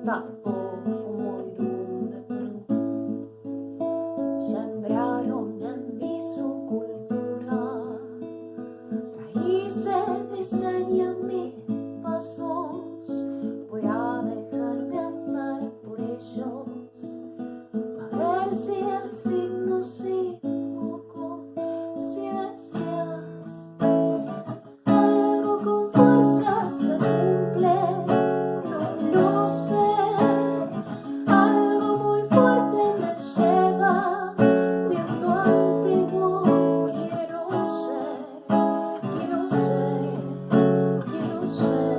tapo muy húmedo. Sembraron en mí su cultura, raíces diseñan mis pasos. Voy a dejarme andar por ellos, a ver si al fin nos invoco. Si deseas algo con fuerza se cumple, no lo sé. Algo muy fuerte me lleva, viento antiguo. Quiero ser, quiero ser, quiero ser.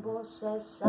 Voces